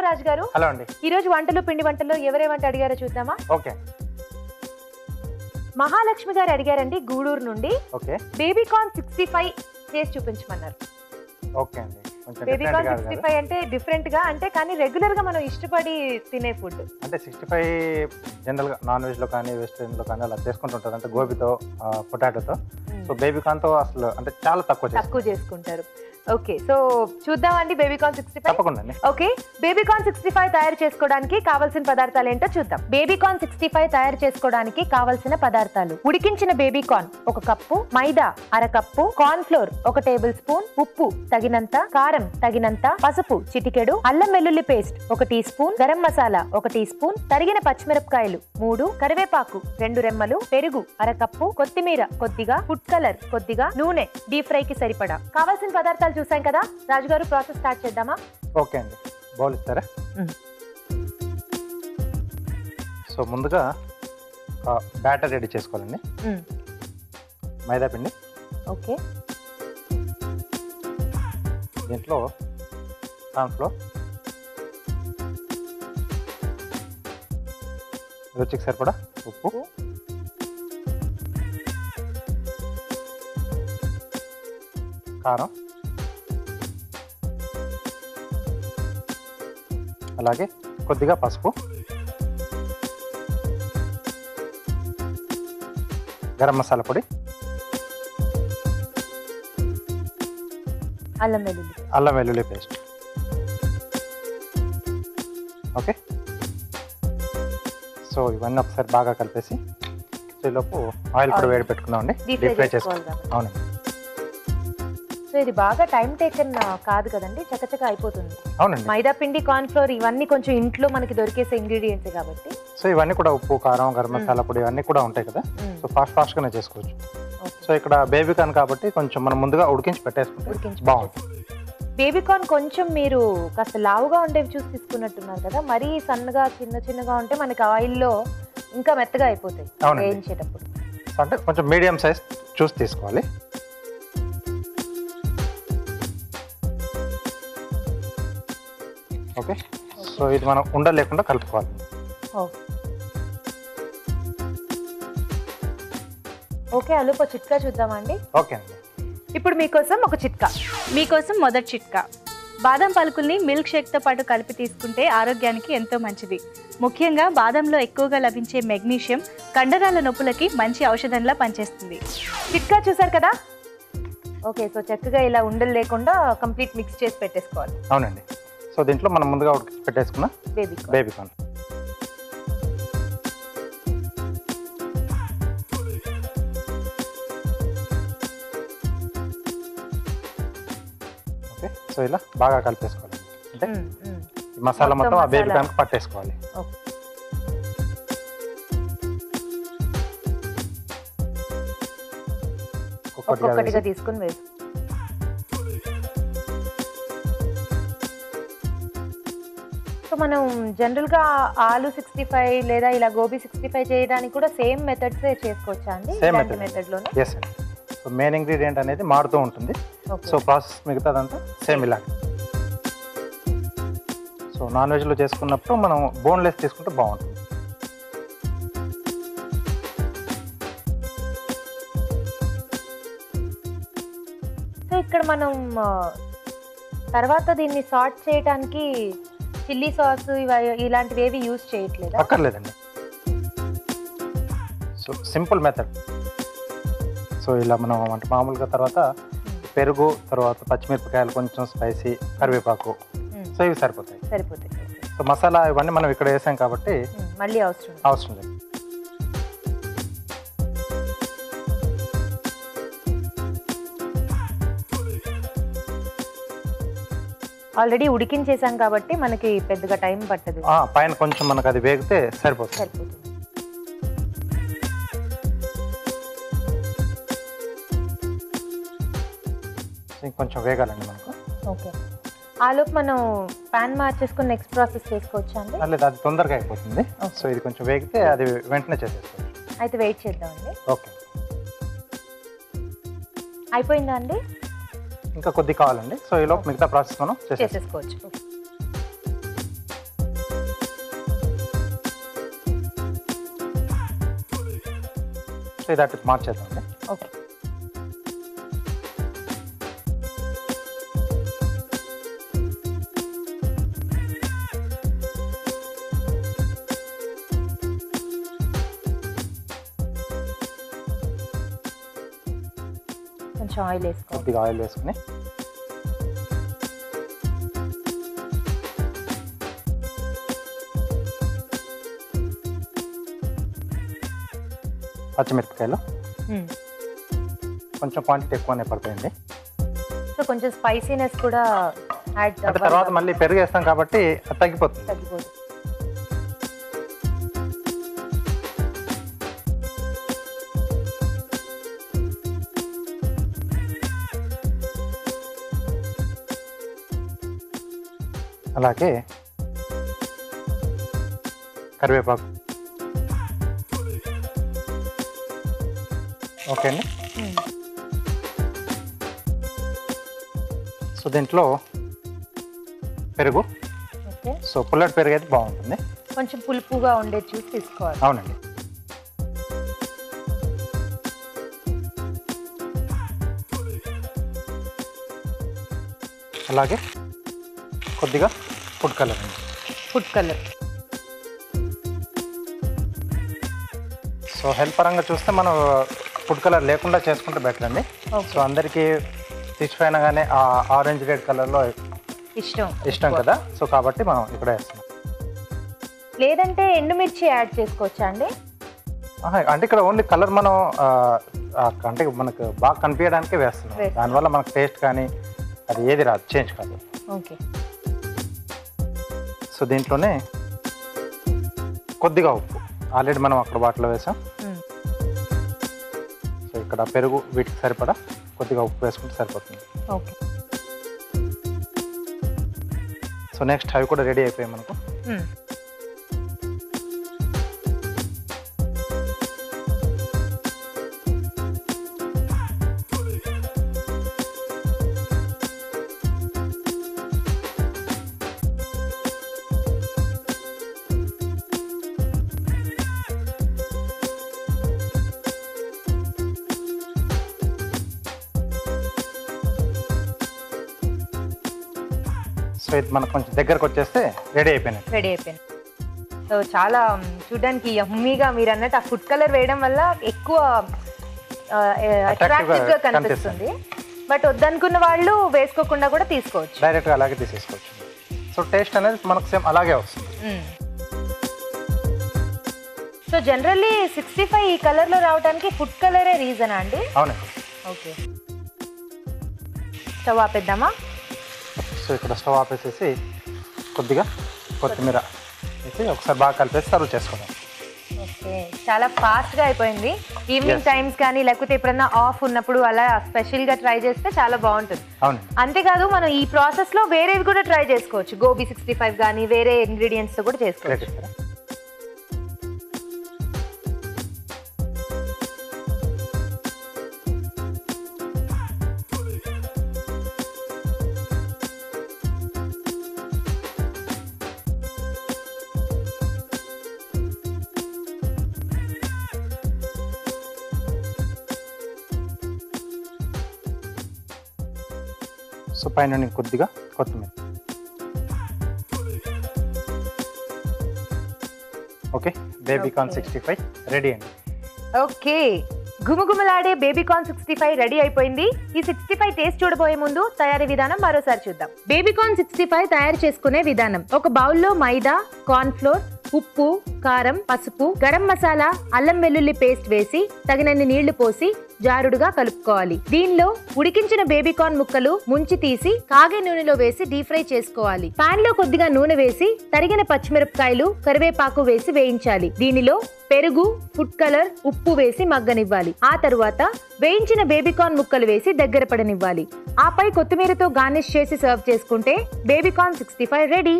రాజు గారు. హలో అండి. ఈ రోజు వంటలు పిండి వంటల్లో ఎవరేమంటే అడిగారో చూద్దామా? ఓకే. మహాలక్ష్మి గారు అడిగారండి గూడూరు నుండి. ఓకే. బేబీ కార్న్ 65 చేసి చూపించమన్నారు. ఓకే అండి. కొంచెం బేబీ కార్న్ 65 అంటే డిఫరెంట్ గా అంటే కానీ రెగ్యులర్ గా మనం ఇష్టపడి తినే ఫుడ్. అంటే 65 జనరల్ గా నాన్ వెజ్ లో కానీ వెజిటేరియన్ లో కానీ అలా చేసుకుంటుంటారు, అంటే గోబీతో పొటాటోతో. సో బేబీ కార్న్ తో అసలు అంటే చాలా తక్కువ చేసుకుంటారు. ఓకే, సో చూద్దామండి బేబీ కార్న్ 65. తప్పకుండా. ఓకే, బేబీ కార్న్ 65 తయారు చేసుకోవడానికి కావాల్సిన పదార్థాలు ఏంటో చూద్దాం. బేబీ కార్న్ 65 తయారు చేసుకోవడానికి కావాల్సిన పదార్థాలు: ఉడికించిన బేబీ కార్న్ 1 కప్పు, మైదా 1/2 cup, corn flour 1 table spoon, ఉప్పు తగినంత, కారం తగినంత, పసుపు చిటికెడు, అల్లం వెల్లుల్లి paste 1 tea spoon, garam masala 1 tea spoon, తరిగిన పచ్చిమిరపకాయలు 3, కరివేపాకు 2 రెమ్మలు, పెరుగు 1/2 కప్పు, కొత్తిమీర కొద్దిగా, ఫుడ్ కలర్ కొద్దిగా, నూనె డీప్ ఫ్రై కి సరిపడా. కావాల్సిన పదార్థాలు చూసాం కదా రాజుగారు, ప్రాసెస్ స్టార్ట్ చేద్దామా? ఓకే అండి. బౌల్ ఇస్తారా? సో ముందుగా బ్యాటర్ రెడీ చేసుకోవాలండి. మైదా పిండి. ఓకే. దీంట్లో కార్న్ ఫ్లోర్, రుచికి సరిపడా ఉప్పు, కారం, అలాగే కొద్దిగా పసుపు, గరం మసాలా పొడి, అల్లం వెల్లుల్లి పేస్ట్. ఓకే. సో ఇవన్నీ ఒకసారి బాగా కలిపేసి ఈలోపు ఆయిల్ కూడా వేడి పెట్టుకుందామండి, డీప్ ఫ్రై చేసుకోవాలి. అవునండి. సో ఇది బాగా టైం టేకన్ కాదు కదండి, చకచక అయిపోతుంది. అవునండి. మైదా పిండి, కార్న్ ఫ్లోర్ ఇవన్నీ కొంచెం ఇంట్లో మనకి దొరికేసే ఇంగ్రీడియంట్స్ కాబట్టి. సో ఇవన్నీ కూడా ఉప్పు, కారం, గరం మసాలా పొడి ఇవన్నీ కూడా ఉంటాయి కదా. సో ఫాస్ట్ గానే చేసుకోవచ్చు. సో ఇక్కడ బేబీ కార్న్ కాబట్టి కొంచెం మనం ముందుగా ఉడికించి పెట్టేసుకుంటే బాగుంటుంది. బేబీ కార్న్ కొంచెం మీరు కాస్త లావుగా ఉండేవి చూసి తీసుకున్నట్టున్నారు కదా, మరీ సన్నగా చిన్నగా ఉంటే మనకి ఆయిల్లో ఇంకా మెత్తగా అయిపోతాయి వేయించేటప్పుడు. అంటే కొంచెం మీడియం సైజ్ చూసి తీసుకోవాలి. ఓకే. సో ఇది మనం ఉండలు లేకుండా కలుపుకోవాలి. ఓకే, అలుపు చిట్కా చూద్దామండి. ఓకే అండి. ఇప్పుడు మీకోసం ఒక చిట్కా. మీకోసం మొదటి చిట్కా: బాదం పలుకుల్ని మిల్క్ షేక్తో పాటు కలిపి తీసుకుంటే ఆరోగ్యానికి ఎంతో మంచిది. ముఖ్యంగా బాదంలో ఎక్కువగా లభించే మెగ్నీషియం కండరాల నొప్పులకి మంచి ఔషధంలా పనిచేస్తుంది. చిట్కా చూసారు కదా. ఓకే, సో చక్కగా ఇలా ఉండలు లేకుండా కంప్లీట్ మిక్స్ చేసి పెట్టేసుకోవాలి. అవునండి. సో దీంట్లో మనం ముందుగా ఉడికి పెట్టేసుకున్న బేబీ కార్న్. ఓకే. సో ఇలా బాగా కలిపేసుకోవాలి. అంటే ఈ మసాలా మొత్తం ఆ బేబీ కార్న్ పట్టేసుకోవాలి. ఒక్కొక్కటిగా తీసుకుని వేసి. సో మనం జనరల్ గా ఆలు 65 లేదా ఇలా గోబీ 65 చేయడానికి కూడా సేమ్ మెథడ్స్ చేసుకోవచ్చా అండి? మెథడ్ లోనే. yes అండి. సో మెయిన్ ఇంగ్రీడియంట్ అనేది మారుతూ ఉంటుంది. సో ప్రాసెస్ మిగతాదంతా సేమ్ ఇలా. సో నాన్ వెజ్ లో చేసుకున్నప్పుడు మనం బోన్లెస్ తీసుకుంటే బాగుంటుంది. సో ఇక్కడ మనం తర్వాత దీన్ని సార్ట్ చేయడానికి చిల్లీ సాస్ ఇలాంటివి ఏవి యూజ్ చేయట్లేదు? అక్కర్లేదండి. So simple method. సో ఇలా మనం అంటే మామూలుగా తర్వాత పెరుగు, తర్వాత పచ్చిమిరపకాయలు, కొంచెం స్పైసీ, కరివేపాకు, సో ఇవి సరిపోతాయి. సో మసాలా ఇవన్నీ మనం ఇక్కడ వేసాం కాబట్టి మళ్ళీ అవసరం లేదు. ఆల్రెడీ ఉడికించేసాం కాబట్టి మనకి పెద్దగా టైం పట్టదు. పైన కొంచెం మనకు అది వేగితే సరిపోతుంది. ఇంకొంచెం వేగాలండి మనకు. ఓకే. ఆలోపు మనం పాన్ మార్చేసుకుని నెక్స్ట్ ప్రాసెస్ చేసుకోవచ్చా అండి? లేదు, అది తొందరగా అయిపోతుంది. సో ఇది కొంచెం వేగితే అది వెంటనే చేసేసుకోవచ్చు. అయితే వెయిట్ చేద్దామండి. ఓకే. అయిపోయిందా అండి? ఇంకా కొద్ది కావాలండి. సో ఈలోపు మిగతా ప్రాసెస్ మనం చేసేసుకోవచ్చు. సో ఇది అటు మార్చేద్దాం. ఓకే. కొంచెం ఆయిల్ వేసుకో. కొద్దిగా ఆయిల్ వేసుకుని పచ్చిమిరపకాయలు కొంచెం క్వాంటిటీ ఎక్కువనే పడతాయండి. సో కొంచెం స్పైసీనెస్ కూడా యాడ్ అంటే తర్వాత మళ్ళీ పెరుగు వేస్తాం కాబట్టి అది తగ్గిపోతుంది. అలాగే కరివేపాకు. ఓకే అండి. సో దీంట్లో పెరుగు. ఓకే. సో పుల్లటి పెరుగు అయితే బాగుంటుంది. కొంచెం పులుపుగా ఉండేది చూసి తీసుకోవాలి. అవునండి. అలాగే కొద్దిగా ఫుడ్ కలర్ అండి. Food colour. సో హెల్త్ పరంగా చూస్తే మనం ఫుడ్ కలర్ లేకుండా చేసుకుంటే బెటర్ అండి. సో అందరికీ ఫిష్ పైన కానీ ఆ ఆరెంజ్ రెడ్ కలర్లో ఇష్టం కదా, సో కాబట్టి మనం ఇక్కడ వేస్తున్నాం. లేదంటే ఎండుమిర్చి యాడ్ చేసుకోవచ్చా అండి? అంటే ఇక్కడ ఓన్లీ కలర్ మనం అంటే మనకు బాగా కనిపించడానికే వేస్తున్నాం. దానివల్ల మనకు టేస్ట్ కానీ అది ఏది రాదు, చేంజ్ కాదు. ఓకే. సో దీంట్లోనే కొద్దిగా ఉప్పు, ఆల్రెడీ మనం అక్కడ వాటిలో వేసాం. సో ఇక్కడ పెరుగు వీటికి సరిపడా కొద్దిగా ఉప్పు వేసుకుంటే సరిపోతుంది. ఓకే. సో నెక్స్ట్ అవి కూడా రెడీ అయిపోయాయి మనకు. సో ఇది మనకు కొంచెం దగ్గరకు వచ్చేస్తే రెడీ అయిపోయింది. సో చాలా చూడడానికి యమ్మీగా మీరు అన్నట్టు ఆ ఫుడ్ కలర్ వేయడం వల్ల ఎక్కువ అట్రాక్టివ్ గా కనిపిస్తుంది. బట్ వద్దనుకున్న వాళ్ళు వేసుకోకుండా కూడా తీసుకోవచ్చు, డైరెక్ట్గా అలాగే తీసేసుకోవచ్చు. సో టేస్ట్ అనేది మనకు సేమ్ అలాగే వస్తుంది. సో జనరల్లీ 65 ఈ కలర్లో రావడానికి ఫుడ్ కలరే రీజనా అండి? అవునండి. ఓకే. స్టవ్ ఆపేద్దామా? సో ఇక్కడ స్టవ్ ఆపేసేసి కొద్దిగా కొత్తిమీర వేసి ఒకసారి బాగా కలిపేసి సర్వ్ చేసుకుందాం. ఓకే. చాలా ఫాస్ట్గా అయిపోయింది. ఈవినింగ్ టైమ్స్ కానీ లేకపోతే ఎప్పుడన్నా ఆఫ్ ఉన్నప్పుడు అలా స్పెషల్గా ట్రై చేస్తే చాలా బాగుంటుంది. అవునండి. అంతేకాదు మనం ఈ ప్రాసెస్లో వేరేవి కూడా ట్రై చేసుకోవచ్చు. గోబీ 65 కానీ వేరే ఇంగ్రీడియంట్స్తో కూడా చేసుకోవచ్చు. సో పైన కొద్దిగా కొత్తిమీర. ఓకే, బేబీకార్న్ 65 రెడీ అండి. ఓకే, గుమగుమలాడే బేబీకార్న్ 65 రెడీ అయిపోయింది. ఈ 65 టేస్ట్ చూడబోయే ముందు తయారీ విధానం మరోసారి చూద్దాం. బేబీకార్న్ 65 తయారు చేసుకునే విధానం: ఒక బౌల్లో మైదా, కార్న్ ఫ్లోర్, ఉప్పు, కారం, పసుపు, గరం మసాలా, అల్లం వెల్లుల్లి పేస్ట్ వేసి తగినన్ని నీళ్లు పోసి జారుడుగా కలుపుకోవాలి. దీనిలో ఉడికించిన బేబీకార్న్ ముక్కలు ముంచి తీసి కాగే నూనెలో వేసి డీప్ ఫ్రై చేసుకోవాలి. పాన్ లో కొద్దిగా నూనె వేసి తరిగిన పచ్చిమిరపకాయలు, కరివేపాకు వేసి వేయించాలి. దీనిలో పెరుగు, ఫుడ్ కలర్, ఉప్పు వేసి మగ్గనివ్వాలి. ఆ తరువాత వేయించిన బేబీకార్న్ ముక్కలు వేసి దగ్గర పడనివ్వాలి. ఆపై కొత్తిమీరతో గార్నిష్ చేసి సర్వ్ చేసుకుంటే బేబీకార్న్ 65 రెడీ.